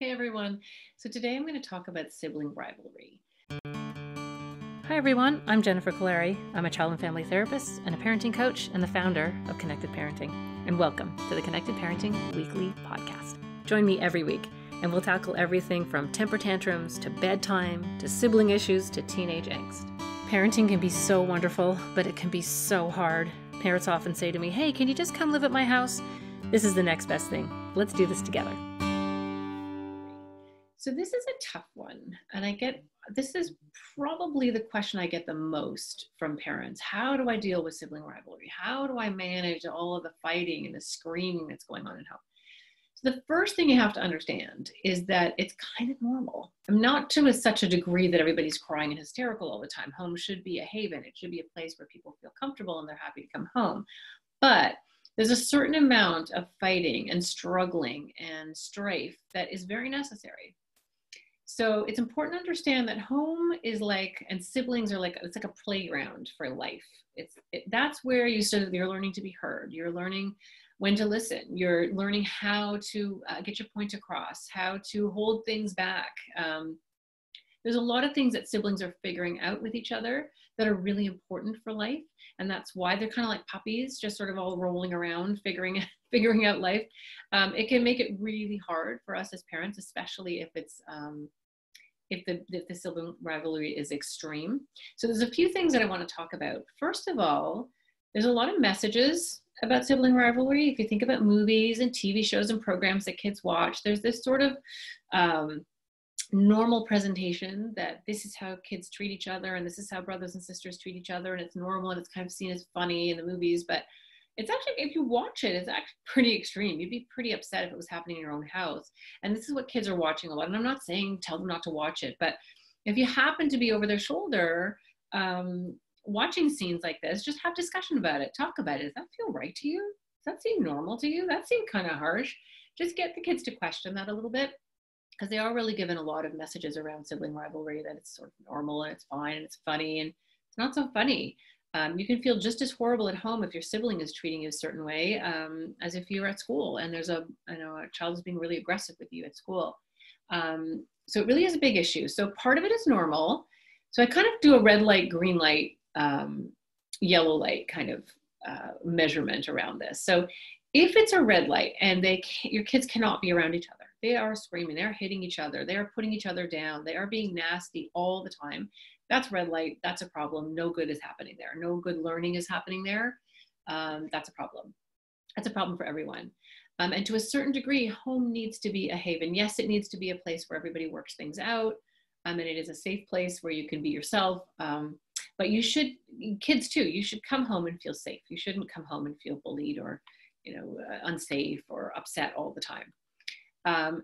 Hey everyone. So today I'm going to talk about sibling rivalry. Hi everyone, I'm Jennifer Colari. I'm a child and family therapist and a parenting coach and the founder of Connected Parenting. And welcome to the Connected Parenting Weekly Podcast. Join me every week and we'll tackle everything from temper tantrums to bedtime to sibling issues to teenage angst. Parenting can be so wonderful, but it can be so hard. Parents often say to me, "Hey, can you just come live at my house?" This is the next best thing. Let's do this together. So this is a tough one. And this is probably the question I get the most from parents. How do I deal with sibling rivalry? How do I manage all of the fighting and the screaming that's going on at home? So the first thing you have to understand is that it's kind of normal. I'm not to such a degree that everybody's crying and hysterical all the time. Home should be a haven. It should be a place where people feel comfortable and they're happy to come home. But there's a certain amount of fighting and struggling and strife that is very necessary. So it's important to understand that home is like, and siblings are like, it's like a playground for life. That's where you're learning to be heard. You're learning when to listen. You're learning how to get your point across, how to hold things back. There's a lot of things that siblings are figuring out with each other that are really important for life. And that's why they're kind of like puppies, just sort of all rolling around, figuring out life. It can make it really hard for us as parents, especially if it's, if the sibling rivalry is extreme. So there's a few things that I want to talk about. First of all, there's a lot of messages about sibling rivalry. If you think about movies and TV shows and programs that kids watch, there's this sort of normal presentation that this is how kids treat each other and this is how brothers and sisters treat each other, and it's normal and it's kind of seen as funny in the movies, but it's actually, if you watch it, it's actually pretty extreme. You'd be pretty upset if it was happening in your own house. And this is what kids are watching a lot. And I'm not saying tell them not to watch it, but if you happen to be over their shoulder watching scenes like this, just have discussion about it. Talk about it. Does that feel right to you? Does that seem normal to you? That seemed kind of harsh. Just get the kids to question that a little bit, because they are really given a lot of messages around sibling rivalry that it's sort of normal and it's fine and it's funny, and it's not so funny. You can feel just as horrible at home if your sibling is treating you a certain way as if you're at school and there's a child is being really aggressive with you at school. So it really is a big issue. So part of it is normal. So I kind of do a red light, green light, yellow light kind of measurement around this. So if it's a red light and your kids cannot be around each other, they are screaming, they're hitting each other, they are putting each other down, they are being nasty all the time, that's red light. That's a problem. No good is happening there. No good learning is happening there. That's a problem. That's a problem for everyone. And to a certain degree, home needs to be a haven. Yes, it needs to be a place where everybody works things out. And it is a safe place where you can be yourself. But kids too, you should come home and feel safe. You shouldn't come home and feel bullied or, unsafe or upset all the time.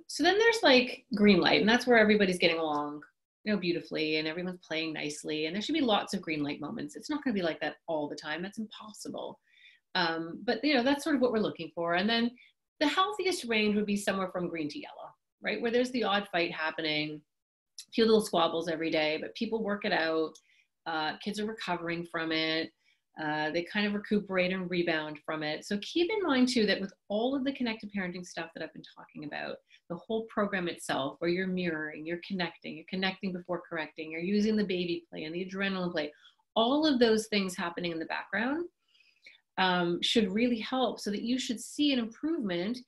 So then there's like green light, and that's where everybody's getting along beautifully and everyone's playing nicely, and there should be lots of green light moments. It's not going to be like that all the time. That's impossible. But that's sort of what we're looking for. And then the healthiest range would be somewhere from green to yellow, right? Where there's the odd fight happening, a few little squabbles every day, but people work it out. Kids are recovering from it. They kind of recuperate and rebound from it. So keep in mind too, that with all of the connected parenting stuff that I've been talking about, the whole program itself, where you're mirroring, you're connecting before correcting, you're using the baby play and the adrenaline play, all of those things happening in the background should really help, so that you should see an improvement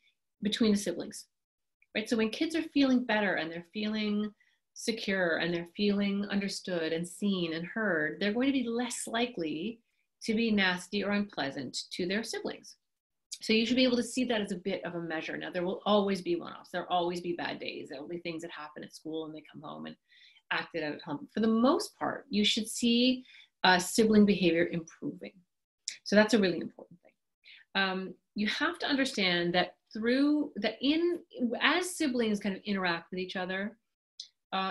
between the siblings, right? So when kids are feeling better and they're feeling secure and they're feeling understood and seen and heard, they're going to be less likely to be nasty or unpleasant to their siblings. So you should be able to see that as a bit of a measure. Now, there will always be one-offs. There will always be bad days. There will be things that happen at school and they come home and act it out at home. For the most part, you should see sibling behavior improving. So that's a really important thing. You have to understand that as siblings kind of interact with each other,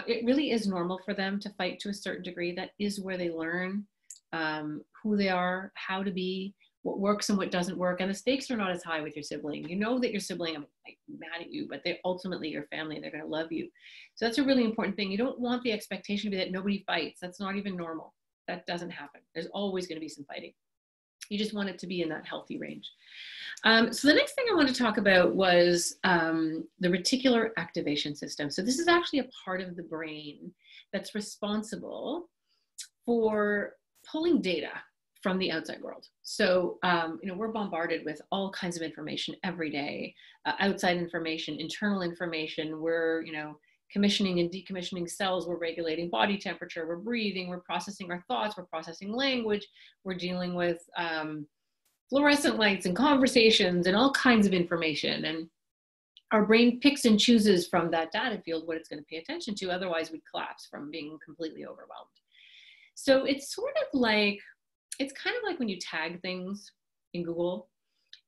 it really is normal for them to fight to a certain degree. That is where they learn who they are, how to be, what works and what doesn't work. And the stakes are not as high with your sibling. You know that your sibling, I'm like mad at you, but they're ultimately your family and they're going to love you. So that's a really important thing. You don't want the expectation to be that nobody fights. That's not even normal. That doesn't happen. There's always going to be some fighting. You just want it to be in that healthy range. So the next thing I want to talk about was the reticular activation system. So this is actually a part of the brain that's responsible for pulling data from the outside world. So, we're bombarded with all kinds of information every day, outside information, internal information. We're, commissioning and decommissioning cells. We're regulating body temperature. We're breathing. We're processing our thoughts. We're processing language. We're dealing with fluorescent lights and conversations and all kinds of information. And our brain picks and chooses from that data field what it's going to pay attention to. Otherwise, we'd collapse from being completely overwhelmed. So it's kind of like when you tag things in Google.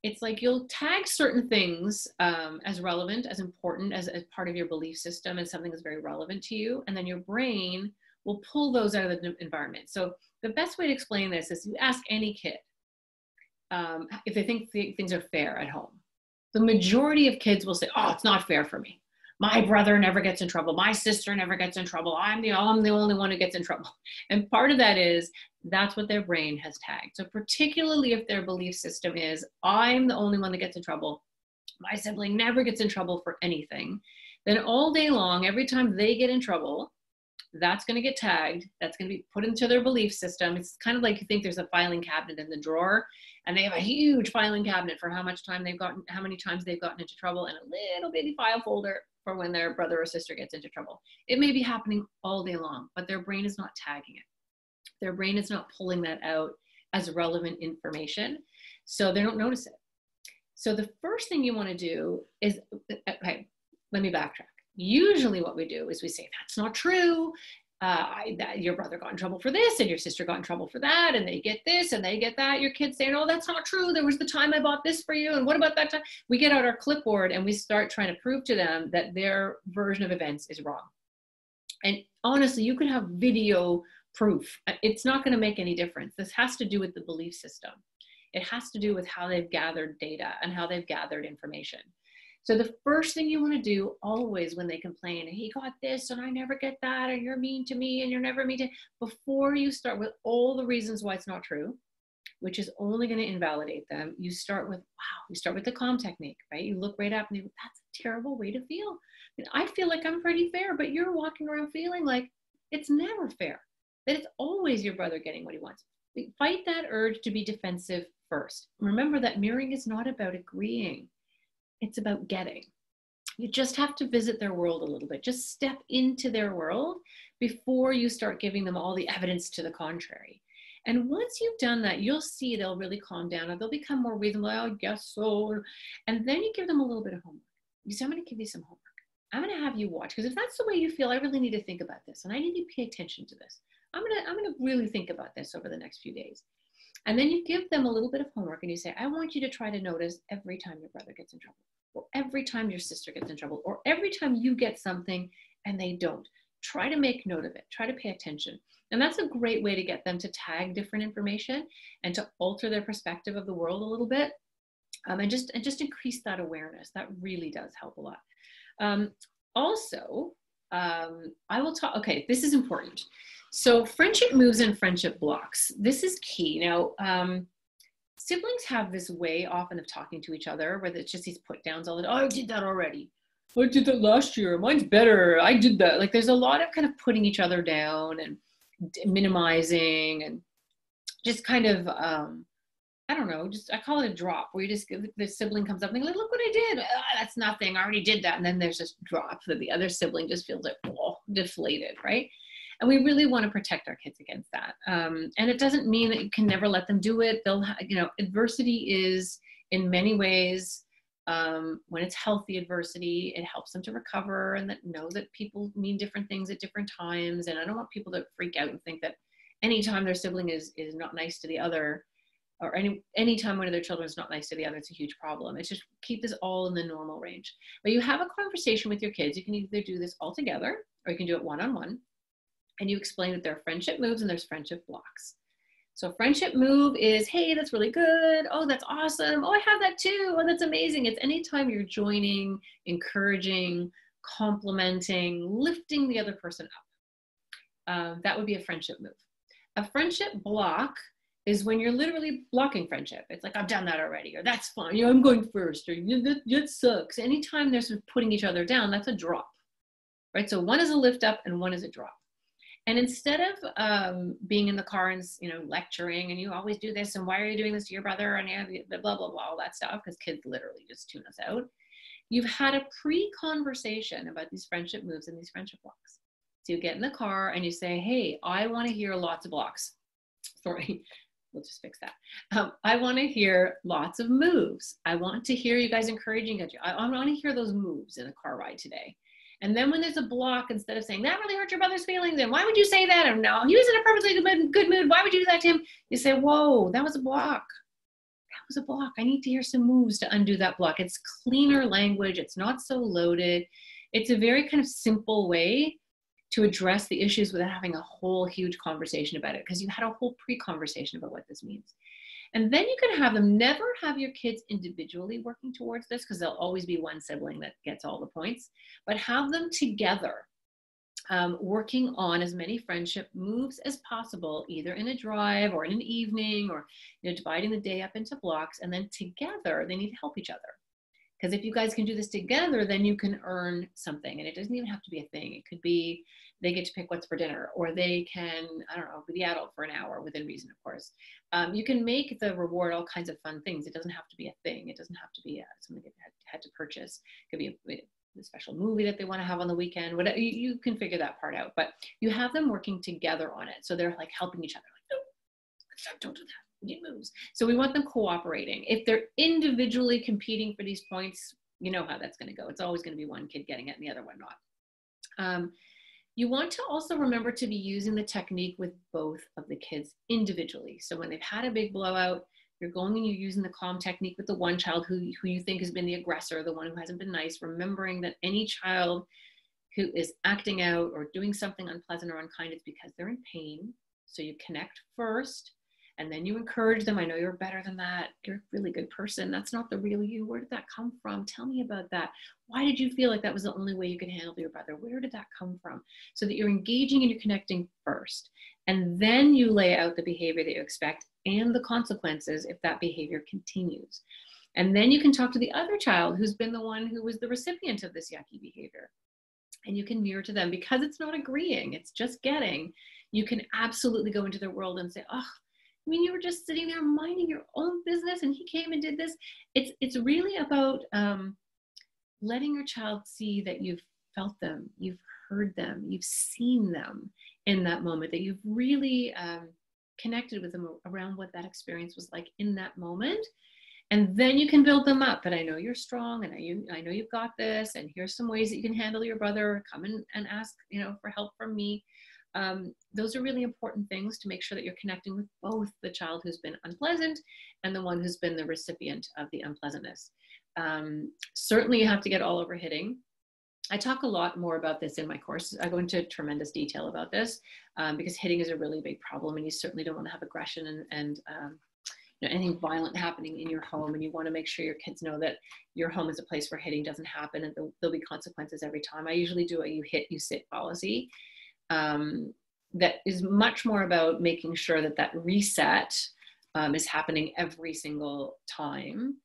It's like you'll tag certain things as relevant, as important, as part of your belief system, and something that's very relevant to you. And then your brain will pull those out of the environment. So the best way to explain this is you ask any kid if they think things are fair at home. The majority of kids will say, oh, it's not fair for me. My brother never gets in trouble. My sister never gets in trouble. I'm the only one who gets in trouble. And part of that is that's what their brain has tagged. So particularly if their belief system is, I'm the only one that gets in trouble, my sibling never gets in trouble for anything, then all day long, every time they get in trouble, that's going to get tagged. That's going to be put into their belief system. It's kind of like you think there's a filing cabinet in the drawer, and they have a huge filing cabinet for how many times they've gotten into trouble, and a little bitty file folder for when their brother or sister gets into trouble. It may be happening all day long, but their brain is not tagging it. Their brain is not pulling that out as relevant information, so they don't notice it. So the first thing you want to do is, okay, let me backtrack. Usually what we do is we say, that's not true. Your brother got in trouble for this and your sister got in trouble for that, and they get this and they get that. Your kids saying, oh, that's not true. There was the time I bought this for you. And what about that time? We get out our clipboard and we start trying to prove to them that their version of events is wrong. And honestly, you could have video proof. It's not going to make any difference. This has to do with the belief system. It has to do with how they've gathered data and how they've gathered information. So the first thing you want to do always when they complain, he got this and I never get that, and you're mean to me and you're never mean to, before you start with all the reasons why it's not true, which is only going to invalidate them, you start with, wow, you start with the calm technique, right? You look right up and you go, that's a terrible way to feel. I feel like I'm pretty fair, but you're walking around feeling like it's never fair, that it's always your brother getting what he wants. Fight that urge to be defensive first. Remember that mirroring is not about agreeing. It's about getting. You just have to visit their world a little bit. Just step into their world before you start giving them all the evidence to the contrary. And once you've done that, you'll see they'll really calm down, or they'll become more reasonable. I guess so. And then you give them a little bit of homework. You say, I'm going to give you some homework. I'm going to have you watch, because if that's the way you feel, I really need to think about this, and I need you to pay attention to this. I'm going to really think about this over the next few days. And then you give them a little bit of homework and you say, I want you to try to notice every time your brother gets in trouble, or every time your sister gets in trouble, or every time you get something and they don't. Try to make note of it. Try to pay attention. And that's a great way to get them to tag different information and to alter their perspective of the world a little bit. And just increase that awareness. That really does help a lot. I will talk, okay, this is important. So friendship moves and friendship blocks. This is key. Now, siblings have this way often of talking to each other where it's just these put downs all the time. Oh, I did that already. I did that last year. Mine's better. I did that. Like there's a lot of kind of putting each other down and minimizing and just kind of, I don't know, I call it a drop where you just, the sibling comes up and like, look what I did. That's nothing. I already did that. And then there's this drop that the other sibling just feels like, oh, deflated, right? And we really want to protect our kids against that. And it doesn't mean that you can never let them do it. Adversity is in many ways, when it's healthy adversity, it helps them to recover and know that people mean different things at different times. And I don't want people to freak out and think that anytime their sibling is not nice to the other, or anytime one of their children is not nice to the other, it's a huge problem. It's just keep this all in the normal range. But you have a conversation with your kids. You can either do this all together or you can do it one-on-one. And you explain that there are friendship moves and there's friendship blocks. So friendship move is, hey, that's really good. Oh, that's awesome. Oh, I have that too. Oh, that's amazing. It's anytime you're joining, encouraging, complimenting, lifting the other person up. That would be a friendship move. A friendship block is when you're literally blocking friendship. It's like, I've done that already, or that's fine, I'm going first, or that sucks. Anytime they're sort of putting each other down, that's a drop, right? So one is a lift up and one is a drop. And instead of being in the car and, lecturing, and you always do this, and why are you doing this to your brother, and blah, blah, blah, all that stuff, because kids literally just tune us out. You've had a pre-conversation about these friendship moves and these friendship blocks. So you get in the car and you say, hey, I want to hear lots of blocks. Sorry, we'll just fix that. I want to hear lots of moves. I want to hear you guys encouraging each other. I want to hear those moves in a car ride today. And then when there's a block, instead of saying, that really hurt your brother's feelings, and why would you say that? Or no, he was in a perfectly good mood. Why would you do that to him? You say, whoa, that was a block. That was a block. I need to hear some moves to undo that block. It's cleaner language. It's not so loaded. It's a very kind of simple way to address the issues without having a whole huge conversation about it, because you had a whole pre-conversation about what this means. And then you can have them never have your kids individually working towards this, because there'll always be one sibling that gets all the points, but have them together working on as many friendship moves as possible, either in a drive or in an evening, or dividing the day up into blocks. And then together they need to help each other. Because if you guys can do this together, then you can earn something. And it doesn't even have to be a thing. It could be they get to pick what's for dinner, or they can, I don't know, be the adult for an hour, within reason, of course. You can make the reward all kinds of fun things. It doesn't have to be a thing. It doesn't have to be something they had to purchase. It could be a special movie that they want to have on the weekend. Whatever, you can figure that part out. But you have them working together on it. So they're like helping each other. Like, no, don't do that. It moves. So we want them cooperating. If they're individually competing for these points, you know how that's going to go. It's always going to be one kid getting it and the other one not. You want to also remember to be using the technique with both of the kids individually. So when they've had a big blowout, you're going and you're using the calm technique with the one child who you think has been the aggressor, the one who hasn't been nice, remembering that any child who is acting out or doing something unpleasant or unkind, it's because they're in pain. So you connect first. And then you encourage them. I know you're better than that. You're a really good person. That's not the real you. Where did that come from? Tell me about that. Why did you feel like that was the only way you could handle your brother? Where did that come from? So that you're engaging and you're connecting first. And then you lay out the behavior that you expect and the consequences if that behavior continues. And then you can talk to the other child who's been the one who was the recipient of this yucky behavior. And you can mirror to them, because it's not agreeing, it's just getting. You can absolutely go into their world and say, oh, I mean, you were just sitting there minding your own business and he came and did this. It's really about letting your child see that you've felt them, you've heard them, you've seen them in that moment, that you've really connected with them around what that experience was like in that moment. And then you can build them up. But I know you're strong, and I know you've got this, and here's some ways that you can handle your brother. Come in and ask, for help from me. Those are really important things to make sure that you're connecting with both the child who's been unpleasant and the one who's been the recipient of the unpleasantness. Certainly you have to get all over hitting. I talk a lot more about this in my course. I go into tremendous detail about this because hitting is a really big problem, and you certainly don't want to have aggression and anything violent happening in your home. And you want to make sure your kids know that your home is a place where hitting doesn't happen, and there'll be consequences every time. I usually do a you hit, you sit policy. That is much more about making sure that reset is happening every single time.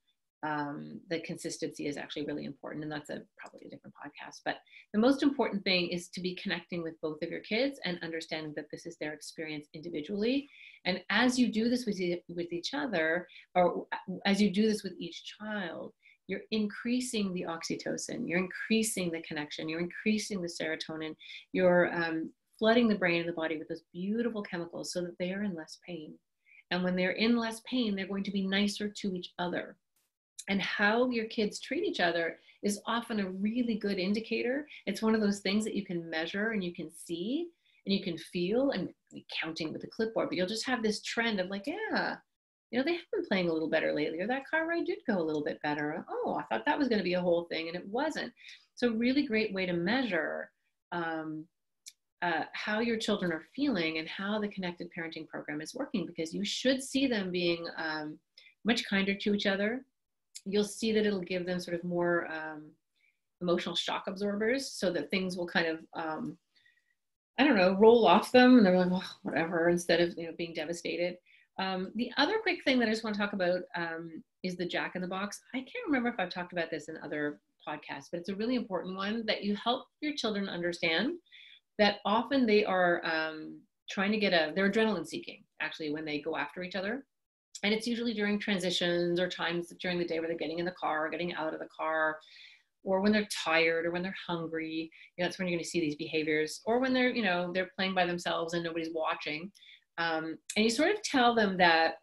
The consistency is actually really important, and that's probably a different podcast. But the most important thing is to be connecting with both of your kids and understanding that this is their experience individually. And as you do this with each other, or as you do this with each child, you're increasing the oxytocin, you're increasing the connection, you're increasing the serotonin, you're flooding the brain and the body with those beautiful chemicals so that they are in less pain. And when they're in less pain, they're going to be nicer to each other. And how your kids treat each other is often a really good indicator. It's one of those things that you can measure and you can see and you can feel, and counting with a clipboard, but you'll just have this trend of like, yeah, they have been playing a little better lately, or that car ride did go a little bit better. Oh, I thought that was going to be a whole thing, and it wasn't. So really great way to measure how your children are feeling and how the connected parenting program is working, because you should see them being much kinder to each other. You'll see that it'll give them sort of more emotional shock absorbers, so that things will kind of, roll off them, and they're like, oh, whatever, instead of being devastated. The other quick thing that I just want to talk about is the Jack in the Box. I can't remember if I've talked about this in other podcasts, but it's a really important one that you help your children understand that often they are trying to they're adrenaline seeking actually when they go after each other. And it's usually during transitions or times during the day where they're getting in the car or getting out of the car, or when they're tired or when they're hungry. That's when you're going to see these behaviors, or when they're, they're playing by themselves and nobody's watching. And you sort of tell them that,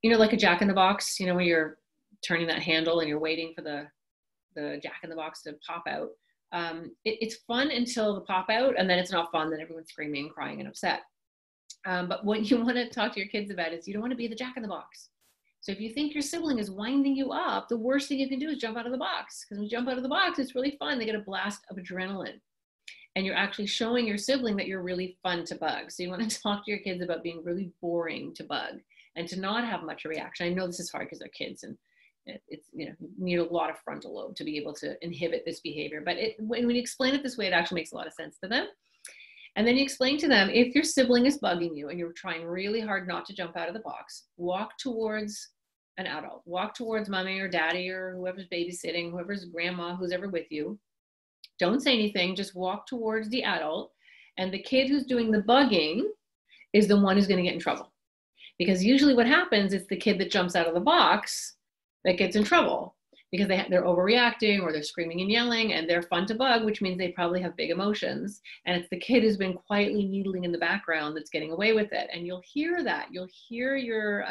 like a Jack in the Box, when you're turning that handle and you're waiting for the Jack in the Box to pop out. It's fun until the pop out, and then it's not fun. Then everyone's screaming, crying, and upset. But what you want to talk to your kids about is you don't want to be the Jack in the Box. So if you think your sibling is winding you up, the worst thing you can do is jump out of the box. Because when you jump out of the box, it's really fun. They get a blast of adrenaline. And you're actually showing your sibling that you're really fun to bug. So you want to talk to your kids about being really boring to bug and to not have much reaction. I know this is hard because they're kids and it's, you need a lot of frontal lobe to be able to inhibit this behavior. But when you explain it this way, it actually makes a lot of sense to them. And then you explain to them, if your sibling is bugging you and you're trying really hard not to jump out of the box, walk towards an adult. Walk towards mommy or daddy or whoever's babysitting, whoever's grandma, who's ever with you. Don't say anything, just walk towards the adult. And the kid who's doing the bugging is the one who's going to get in trouble. Because usually what happens is the kid that jumps out of the box that gets in trouble. Because they're overreacting or they're screaming and yelling and they're fun to bug, which means they probably have big emotions. And it's the kid who's been quietly needling in the background that's getting away with it. And you'll hear that. You'll hear your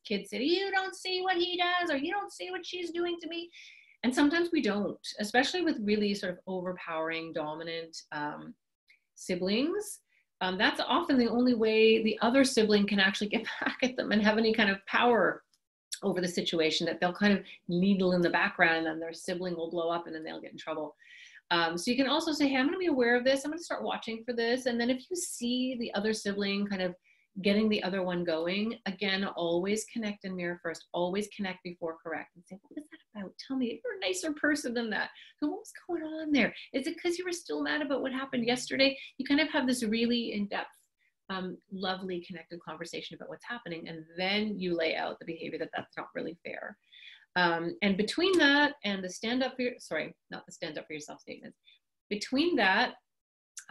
kid say, you don't see what he does, or you don't see what she's doing to me. And sometimes we don't, especially with really sort of overpowering, dominant siblings. That's often the only way the other sibling can actually get back at them and have any kind of power over the situation, that they'll kind of needle in the background and then their sibling will blow up and then they'll get in trouble. So you can also say, hey, I'm going to be aware of this. I'm going to start watching for this. And then if you see the other sibling kind of getting the other one going, again, always connect and mirror first. Always connect before correct and say, what is that about? Tell me, you're a nicer person than that. So what was going on there? Is it because you were still mad about what happened yesterday? You kind of have this really in-depth lovely connected conversation about what's happening, and then you lay out the behavior that's not really fair. And between that and the not the stand up for yourself statements, between that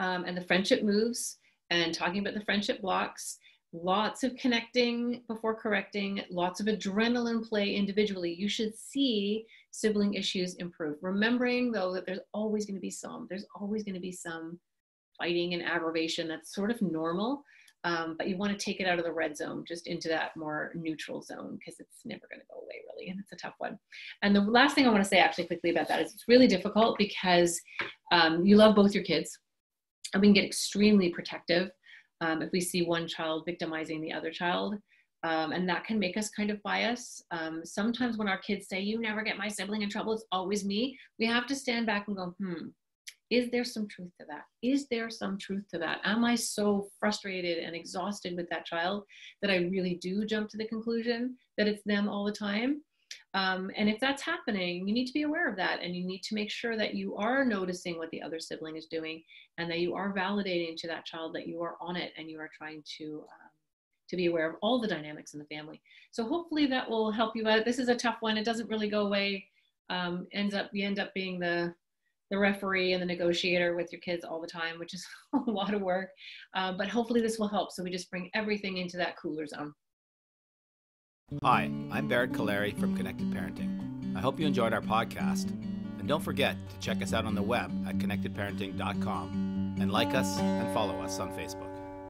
and the friendship moves and talking about the friendship blocks, lots of connecting before correcting, lots of adrenaline play individually, you should see sibling issues improve. Remembering though that there's always going to be some fighting and aggravation. That's sort of normal, but you want to take it out of the red zone, just into that more neutral zone, because it's never going to go away really, and it's a tough one. And the last thing I want to say actually quickly about that is it's really difficult because you love both your kids, and we can get extremely protective if we see one child victimizing the other child, and that can make us kind of bias. Sometimes when our kids say, you never get my sibling in trouble, it's always me, we have to stand back and go, is there some truth to that? Is there some truth to that? Am I so frustrated and exhausted with that child that I really do jump to the conclusion that it's them all the time? And if that's happening, you need to be aware of that, and you need to make sure that you are noticing what the other sibling is doing, and that you are validating to that child that you are on it and you are trying to be aware of all the dynamics in the family. So hopefully that will help you out. This is a tough one. It doesn't really go away. You end up being the referee and the negotiator with your kids all the time, which is a lot of work. But hopefully this will help. So we just bring everything into that cooler zone. Hi, I'm Barrett Kaleri from Connected Parenting. I hope you enjoyed our podcast. And don't forget to check us out on the web at connectedparenting.com and like us and follow us on Facebook.